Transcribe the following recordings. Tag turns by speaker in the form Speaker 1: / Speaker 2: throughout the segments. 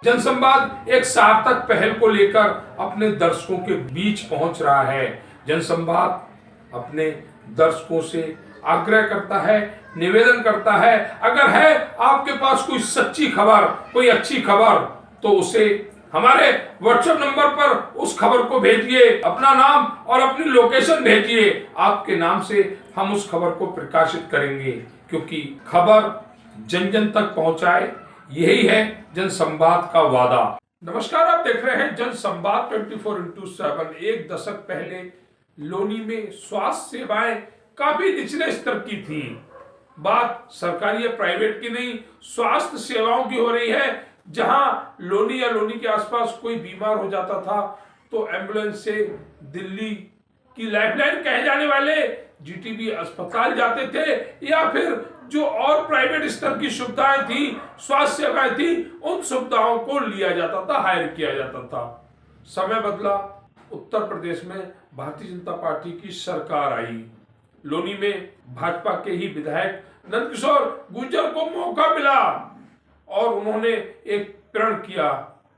Speaker 1: जनसंवाद एक सार्थक पहल को लेकर अपने दर्शकों के बीच पहुंच रहा है। जनसंवाद अपने दर्शकों से आग्रह करता है, निवेदन करता है, अगर है आपके पास कोई सच्ची खबर, कोई अच्छी खबर, तो उसे हमारे व्हाट्सएप नंबर पर उस खबर को भेजिए, अपना नाम और अपनी लोकेशन भेजिए। आपके नाम से हम उस खबर को प्रकाशित करेंगे, क्योंकि खबर जन जन तक पहुंचाए, यही है जनसंवाद का वादा। नमस्कार, आप देख रहे हैं जनसंवाद 24x7। एक दशक पहले लोनी में स्वास्थ्य सेवाएं काफी निचले स्तर की थी। बात सरकारी या प्राइवेट की नहीं, स्वास्थ्य सेवाओं की हो रही है। जहां लोनी या लोनी के आसपास कोई बीमार हो जाता था तो एम्बुलेंस से दिल्ली की लाइफलाइन कहे जाने वाले जीटीबी अस्पताल जाते थे, या फिर जो और प्राइवेट स्तर की सुविधाएं थी, स्वास्थ्य सेवाएं थी, उन सुविधाओं को लिया जाता था, हायर किया जाता था। समय बदला, उत्तर प्रदेश में भारतीय जनता पार्टी की सरकार आई। लोनी में भाजपा के ही विधायक नंदकिशोर गुर्जर को मौका मिला और उन्होंने एक प्रण किया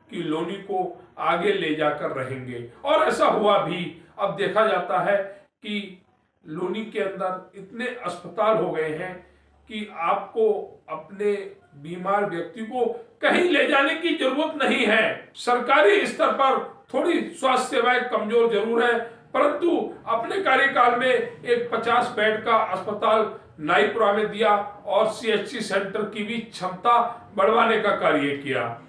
Speaker 1: कि लोनी को आगे ले जाकर रहेंगे, और ऐसा हुआ भी। अब देखा जाता है कि लोनी के अंदर इतने अस्पताल हो गए हैं कि आपको अपने बीमार व्यक्ति को कहीं ले जाने की जरूरत नहीं है। सरकारी स्तर पर थोड़ी स्वास्थ्य सेवाएं कमजोर जरूर है, परंतु अपने कार्यकाल में एक 50 बेड का अस्पताल नाईपुरा में दिया और सीएचसी सेंटर की भी क्षमता बढ़वाने का कार्य किया।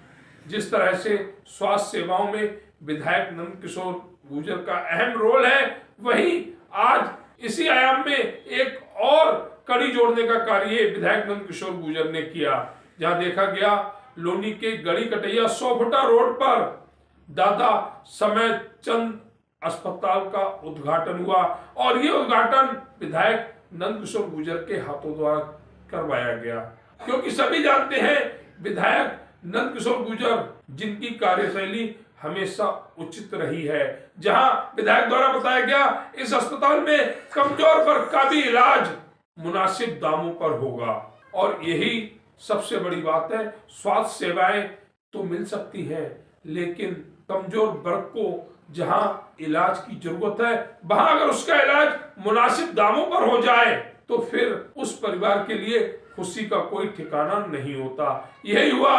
Speaker 1: जिस तरह से स्वास्थ्य सेवाओं में विधायक नंदकिशोर गुर्जर का अहम रोल है, वहीं आज इसी आयाम में एक और कड़ी जोड़ने का कार्य विधायक नंदकिशोर गुर्जर ने किया। जहां देखा गया, लोनी के गड़ी कटैया 100 फुटा रोड पर दादा समय चंद अस्पताल का उद्घाटन हुआ, और ये उद्घाटन विधायक नंदकिशोर गुर्जर के हाथों द्वारा करवाया गया। क्योंकि सभी जानते हैं विधायक नंदकिशोर गुर्जर जिनकी कार्यशैली हमेशा उचित रही है। जहां विधायक द्वारा बताया गया, इस अस्पताल में कमजोर वर्ग का भी इलाज मुनासिब दामों पर होगा, और यही सबसे बड़ी बात है। स्वास्थ्य सेवाएं तो मिल सकती हैं, लेकिन कमजोर वर्ग को जहां इलाज की जरूरत है, वहां अगर उसका इलाज मुनासिब दामों पर हो जाए तो फिर उस परिवार के लिए खुशी का कोई ठिकाना नहीं होता। यही हुआ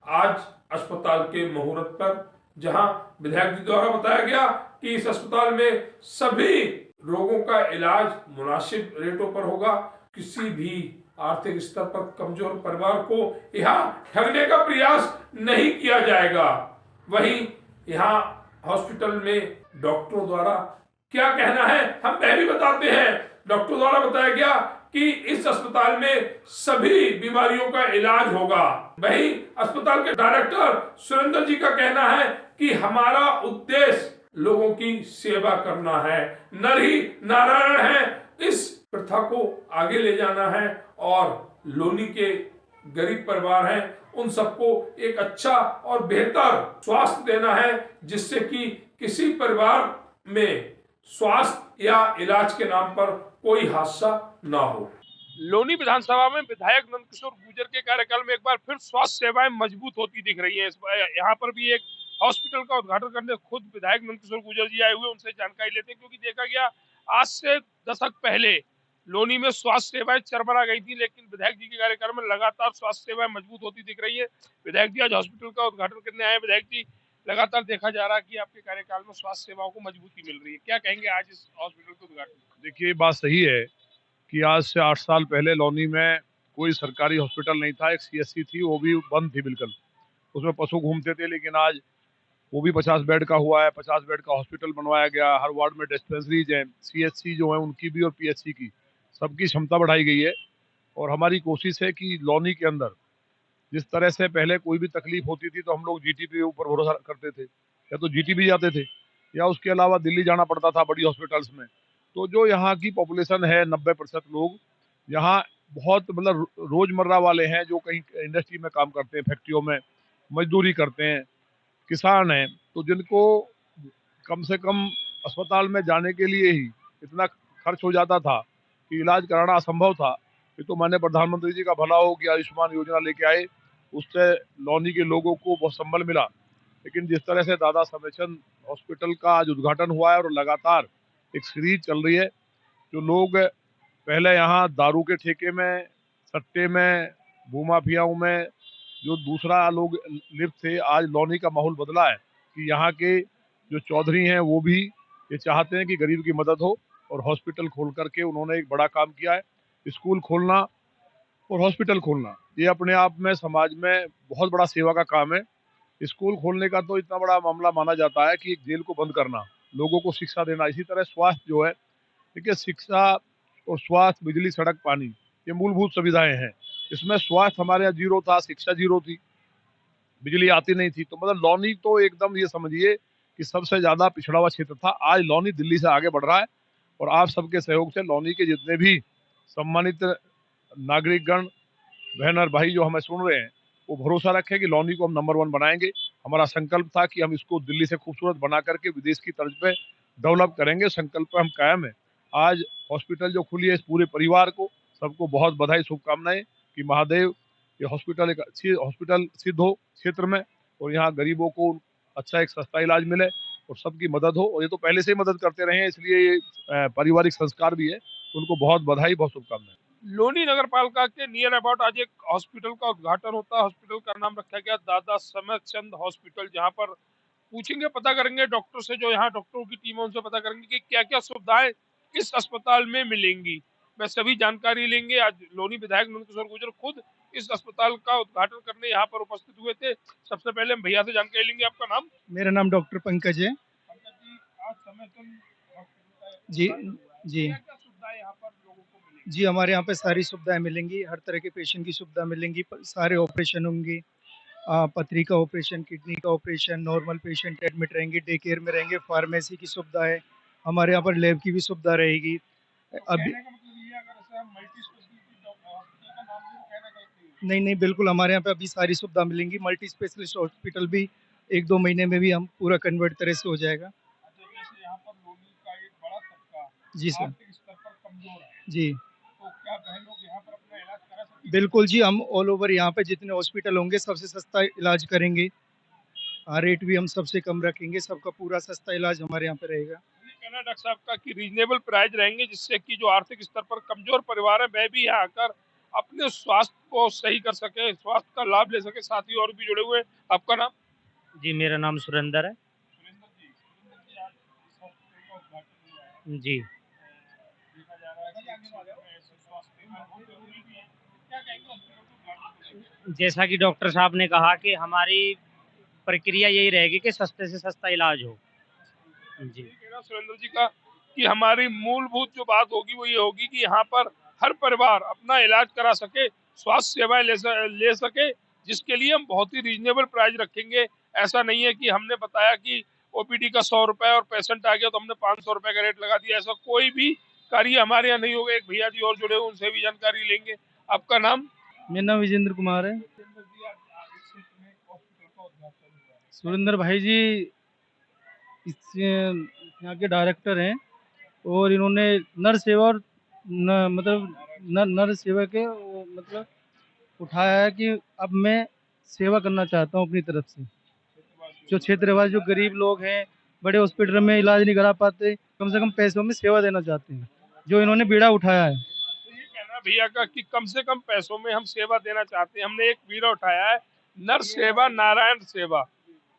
Speaker 1: आज अस्पताल के मुहूर्त पर, जहां विधायक जी द्वारा बताया गया कि इस अस्पताल में सभी रोगों का इलाज मुनासिब रेटों पर होगा। किसी भी आर्थिक स्तर पर कमजोर परिवार को यहाँ ठगने का प्रयास नहीं किया जाएगा। वहीं यहाँ हॉस्पिटल में डॉक्टरों द्वारा क्या कहना है, हम भी बताते हैं। डॉक्टर द्वारा बताया गया कि इस अस्पताल में सभी बीमारियों का इलाज होगा। वहीं अस्पताल के डायरेक्टर सुरेंद्र जी का कहना है कि हमारा उद्देश्य लोगों की सेवा करना है, नर ही नारायण है। इस प्रथा को आगे ले जाना है, और लोनी के गरीब परिवार हैं, उन सबको एक अच्छा और बेहतर स्वास्थ्य देना है, जिससे कि किसी परिवार में स्वास्थ्य या इलाज के नाम पर कोई हादसा ना हो।
Speaker 2: लोनी विधानसभा में विधायक नंदकिशोर गुर्जर के कार्यकाल में एक बार फिर स्वास्थ्य सेवाएं मजबूत होती दिख रही हैं। यहाँ पर भी एक हॉस्पिटल का उद्घाटन करने खुद विधायक नंदकिशोर गुर्जर जी आए हुए, उनसे जानकारी लेते हैं। क्योंकि देखा गया, आज से दशक पहले लोनी में स्वास्थ्य सेवाएं चरमरा गई थी, लेकिन विधायक जी के कार्यकाल में लगातार स्वास्थ्य सेवाएं मजबूत होती दिख रही है। विधायक जी आज हॉस्पिटल का उद्घाटन करने आए। विधायक जी, लगातार देखा जा रहा है कि आपके कार्यकाल में स्वास्थ्य सेवाओं को मजबूती मिल रही है, क्या कहेंगे आज इस हॉस्पिटल के उद्घाटन?
Speaker 3: देखिए, बात सही है कि आज से 8 साल पहले लोनी में कोई सरकारी हॉस्पिटल नहीं था। एक सीएचसी थी, वो भी बंद थी बिल्कुल। उसमें पशु घूमते थे, लेकिन आज वो भी 50 बेड का हुआ है। 50 बेड का हॉस्पिटल बनवाया गया। हर वार्ड में डिस्पेंसरीज हैं, सीएचसी जो है उनकी भी और पीएचसी की, सबकी क्षमता बढ़ाई गई है। और हमारी कोशिश है कि लोनी के अंदर जिस तरह से पहले कोई भी तकलीफ होती थी तो हम लोग जीटीबी के ऊपर भरोसा करते थे, या तो जीटीबी जाते थे, या उसके अलावा दिल्ली जाना पड़ता था बड़ी हॉस्पिटल्स में। तो जो यहाँ की पॉपुलेशन है, 90% लोग यहाँ बहुत मतलब रोजमर्रा वाले हैं, जो कहीं इंडस्ट्री में काम करते हैं, फैक्ट्रियों में मजदूरी करते हैं, किसान हैं, तो जिनको कम से कम अस्पताल में जाने के लिए ही इतना खर्च हो जाता था कि इलाज कराना असंभव था। ये तो माननीय प्रधानमंत्री जी का भला हो कि आयुष्मान योजना लेके आए, उससे लौनी के लोगों को बहुत संबल मिला। लेकिन जिस तरह से दादा समेचंद हॉस्पिटल का आज उद्घाटन हुआ है और लगातार एक सीरीज चल रही है, जो लोग पहले यहाँ दारू के ठेके में, सट्टे में, भूमाफियाओं में जो दूसरा लोग लिप्त थे, आज लौनी का माहौल बदला है कि यहाँ के जो चौधरी हैं वो भी ये चाहते हैं कि गरीब की मदद हो, और हॉस्पिटल खोल करके उन्होंने एक बड़ा काम किया है। स्कूल खोलना और हॉस्पिटल खोलना ये अपने आप में समाज में बहुत बड़ा सेवा का काम है। स्कूल खोलने का तो इतना बड़ा मामला माना जाता है कि एक जेल को बंद करना, लोगों को शिक्षा देना। इसी तरह स्वास्थ्य जो है, देखिए शिक्षा और स्वास्थ्य, बिजली, सड़क, पानी ये मूलभूत सुविधाएं हैं। इसमें स्वास्थ्य हमारे यहाँ जीरो था, शिक्षा जीरो थी, बिजली आती नहीं थी। तो मतलब लौनी तो एकदम ये समझिए कि सबसे ज्यादा पिछड़ा हुआ क्षेत्र था। आज लौनी दिल्ली से आगे बढ़ रहा है, और आप सबके सहयोग से लौनी के जितने भी सम्मानित नागरिकगण, बहन और भाई जो हमें सुन रहे हैं, वो भरोसा रखें कि लौनी को हम नंबर 1 बनाएंगे। हमारा संकल्प था कि हम इसको दिल्ली से खूबसूरत बना करके विदेश की तर्ज पे डेवलप करेंगे। संकल्प पे हम कायम है। आज हॉस्पिटल जो खुली है, इस पूरे परिवार को, सबको बहुत बधाई, शुभकामनाएं कि महादेव ये हॉस्पिटल एक अच्छी हॉस्पिटल सिद्ध हो क्षेत्र में, और यहाँ गरीबों को अच्छा एक सस्ता इलाज मिले और सबकी मदद हो। और ये तो पहले से ही मदद करते रहे हैं, इसलिए ये पारिवारिक संस्कार भी है। तो उनको बहुत बधाई, बहुत शुभकामनाएं।
Speaker 2: लोनी नगर पालिका के नियर अबाउट आज एक हॉस्पिटल का उद्घाटन होता है। हॉस्पिटल का नाम रखा गया दादा समेचंद हॉस्पिटल, जहां पर पूछेंगे, पता करेंगे डॉक्टर से, जो यहाँ डॉक्टरों की टीम है उनसे पता करेंगे कि क्या क्या सुविधाएं इस अस्पताल में मिलेंगी। मैं सभी जानकारी लेंगे। आज लोनी विधायक नंदकिशोर गुर्जर खुद इस अस्पताल का उद्घाटन करने यहाँ पर उपस्थित हुए थे। सबसे पहले हम भैया से जानकारी लेंगे। आपका नाम?
Speaker 4: मेरा नाम डॉक्टर पंकज है।
Speaker 2: पंकज जी, आज समेचंद हॉस्पिटल का
Speaker 4: जी
Speaker 2: उद्घाटन हुआ है।
Speaker 4: जी
Speaker 2: क्या क्या सुविधाएं यहाँ पर लोगों को मिलेंगी?
Speaker 4: जी, हमारे यहाँ पे सारी सुविधाएं मिलेंगी, हर तरह के पेशेंट की सुविधा मिलेंगी, सारे ऑपरेशन होंगे। पथरी का ऑपरेशन, किडनी का ऑपरेशन, नॉर्मल पेशेंट एडमिट रहेंगे, डे केयर में रहेंगे, फार्मेसी की सुविधा है, हमारे यहाँ पर लैब की भी सुविधा रहेगी। अभी
Speaker 2: कहने का मतलब ये है, अगर ऐसे हम मल्टी स्पेशलिटी हॉस्पिटल का नाम ले तो कहना गलत नहीं है।
Speaker 4: नहीं नहीं, बिल्कुल हमारे यहाँ पे अभी सारी सुविधा मिलेंगी। मल्टी स्पेशलिस्ट हॉस्पिटल भी 1-2 महीने में भी हम पूरा कन्वर्ट तरह से हो जाएगा।
Speaker 2: अच्छा, जैसे यहाँ पर लोनी का एक बड़ा तबका
Speaker 4: जी सर।
Speaker 2: आर्थिक स्तर पर कमजोर है,
Speaker 4: जी
Speaker 2: तो क्या बहन लोग यहाँ पर अपना इलाज करा सकते हैं?
Speaker 4: बिल्कुल जी, हम ऑल ओवर यहाँ पे जितने हॉस्पिटल होंगे सबसे सस्ता इलाज करेंगे। रेट भी हम सबसे कम रखेंगे, सबका पूरा सस्ता इलाज हमारे यहाँ पे रहेगा।
Speaker 2: ये कहना है डॉक्टर साहब का कि रीजनेबल प्राइस रहेंगे, जिससे कि जो आर्थिक स्तर पर कमजोर परिवार है वह भी यहाँ आकर अपने स्वास्थ्य को सही कर सके, स्वास्थ्य का लाभ ले सके। साथ ही और भी जुड़े हुए हैं। आपका नाम?
Speaker 5: जी, मेरा नाम सुरेंद्र है।
Speaker 2: सुरेंद्र जी, आज इस हॉस्पिटल का उद्घाटन हुआ है।
Speaker 5: जी,
Speaker 2: देखा जा रहा है कि क्षेत्र में ऐसे स्वास्थ्य सेवा बहुत जरूरी भी है। क्या कहेंगे हॉस्पिटल को उद्घाटन को लेकर?
Speaker 5: जैसा कि डॉक्टर साहब ने कहा कि हमारी प्रक्रिया यही रहेगी कि सस्ते से सस्ता इलाज हो। जी,
Speaker 2: ये कहना सुरेंद्र जी का कि हमारी मूलभूत जो बात होगी वो ये होगी कि यहाँ पर हर परिवार अपना इलाज करा सके, स्वास्थ्य सेवाएं ले सके, जिसके लिए हम बहुत ही रीजनेबल प्राइस रखेंगे। ऐसा नहीं है कि हमने बताया कि ओपीडी का 100 रुपए और पेशेंट आ गया तो हमने 500 रुपए का रेट लगा दिया। ऐसा कोई भी कार्य हमारे यहाँ नहीं होगा। एक भैया जी और जुड़े हुए, उनसे भी जानकारी लेंगे। आपका नाम?
Speaker 4: मेरा नाम विजेंद्र कुमार है।
Speaker 2: सुरेंद्र जी, आज इस क्षेत्र में हॉस्पिटल का उद्घाटन हुआ है।
Speaker 4: सुरेंद्र भाई जी इस यहाँ के डायरेक्टर हैं, और इन्होंने नर सेवा और नर सेवा के मतलब उठाया है कि अब मैं सेवा करना चाहता हूँ अपनी तरफ से। जो क्षेत्रवासी, जो गरीब लोग हैं, बड़े हॉस्पिटल में इलाज नहीं करा पाते, कम से कम पैसों में सेवा देना चाहते हैं, जो इन्होंने बीड़ा उठाया है।
Speaker 2: तो ये कहना भैया का कि कम से कम पैसों में हम सेवा देना चाहते हैं। हमने एक बीड़ा उठाया है, नर सेवा नारायण सेवा,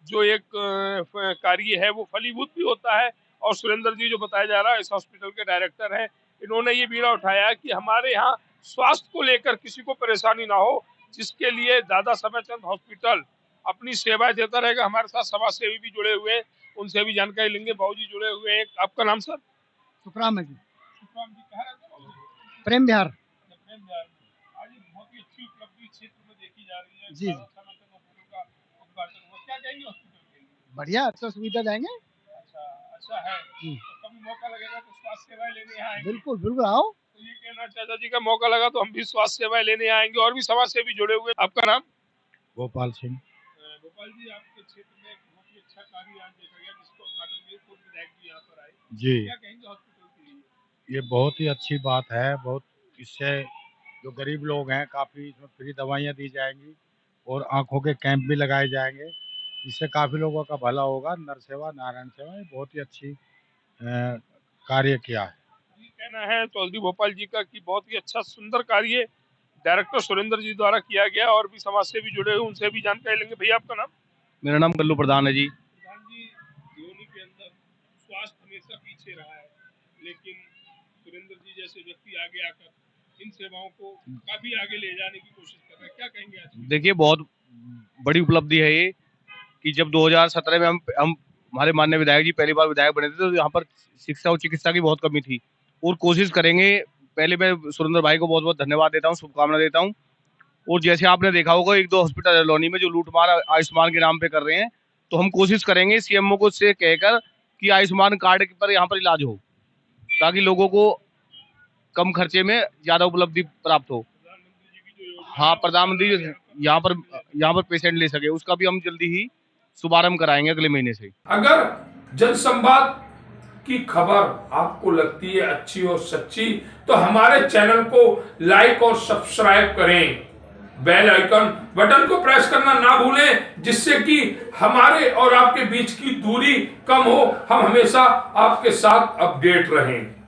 Speaker 2: जो एक कार्य है वो फलीभूत भी होता है। और सुरेंद्र जी जो बताया जा रहा है, इस हॉस्पिटल के डायरेक्टर हैं, इन्होंने ये बीड़ा उठाया है कि हमारे यहाँ स्वास्थ्य को लेकर किसी को परेशानी ना हो, जिसके लिए दादा समेचंद हॉस्पिटल अपनी सेवाएं देता रहेगा। हमारे साथ समाज सेवी भी जुड़े हुए हैं, उनसे भी जानकारी लेंगे। बाबू जी जुड़े हुए हैं। आपका नाम सर?
Speaker 4: सुखराम है जी।
Speaker 2: सुखराम जी, कहाँ रहते हैं बाबूजी?
Speaker 4: प्रेम विहार।
Speaker 2: प्रेम विहार में। आज एक बहुत ही अच्छी उपलब्धि क्षेत्र में देखी जा रही है।
Speaker 4: जी।
Speaker 2: दादा समेचंद हॉस्पिटल का उद्घाटन हुआ। क्या कहेंगे हॉस्पिटल के लिए?
Speaker 4: बढ़िया, अच्छा सुविधा देंगे।
Speaker 2: अच्छा, अच्छा है। तो कभी मौका लगेगा तो स्वास्थ्य सेवाएं लेने यहाँ आएंगे।
Speaker 4: बिल्कुल बिल्कुल, आओ।
Speaker 2: तो ये कहना चाचा जी का मौका लगा तो हम भी स्वास्थ्य सेवाएं लेने आएंगे। और भी समाज सेवी जुड़े हुए। आपका नाम?
Speaker 6: गोपाल सिंह।
Speaker 2: गोपाल जी, आपके क्षेत्र में एक बहुत ही अच्छा कार्य आज देखा गया, जिसको उद्घाटन के लिए खुद विधायक जी यहाँ पर आए।
Speaker 6: जी,
Speaker 2: क्या कहेंगे हॉस्पिटल के लिए?
Speaker 6: ये बहुत ही अच्छी बात है। बहुत इससे जो गरीब लोग हैं, काफ़ी इसमें फ्री दवाइयाँ दी जाएंगी, और आंखों के कैंप भी लगाए जाएंगे। इससे काफ़ी लोगों का भला होगा। नर सेवा, नारायण सेवा, ये बहुत ही अच्छी कार्य किया है।
Speaker 2: ये कहना है चौधरी भोपाल जी का कि बहुत ही अच्छा सुंदर कार्य डायरेक्टर सुरेंद्र जी द्वारा किया गया। और भी समाज से भी जुड़े हुए उनसे भी जानकारी लेंगे। भैया आपका नाम?
Speaker 3: मेरा नाम कल्लू प्रधान है जी।
Speaker 2: प्रधान जी, दियोनी के अंदर स्वास्थ्य हमेशा पीछे रहा है, लेकिन सुरेंद्र जी जैसे व्यक्ति आगे आकर इन सेवाओं को काफी आगे ले जाने की कोशिश कर रहे हैं। क्या कहेंगे आज?
Speaker 3: देखिए, बहुत बड़ी उपलब्धि है ये कि जब 2017 में हम हमारे माननीय विधायक जी पहली बार विधायक बने थे, तो यहाँ पर शिक्षा और चिकित्सा की बहुत कमी थी। और कोशिश करेंगे। पहले मैं सुरेंद्र भाई को बहुत बहुत धन्यवाद देता हूँ, शुभकामना देता हूँ। और जैसे आपने देखा होगा, 1-2 हॉस्पिटल है लौनी में जो लूटमार आयुष्मान के नाम पे कर रहे हैं, तो हम कोशिश करेंगे सीएमओ को से कहकर कि आयुष्मान कार्ड पर यहाँ पर इलाज हो, ताकि लोगों को कम खर्चे में ज्यादा उपलब्धि प्राप्त हो। हाँ, प्रधानमंत्री यहाँ पर पेशेंट ले सके, उसका भी हम जल्दी ही शुभारंभ कराएंगे अगले महीने से।
Speaker 1: अगर जनसंवाद की खबर आपको लगती है अच्छी और सच्ची, तो हमारे चैनल को लाइक और सब्सक्राइब करें। बेल आइकन बटन को प्रेस करना ना भूलें, जिससे कि हमारे और आपके बीच की दूरी कम हो, हम हमेशा आपके साथ अपडेट रहें।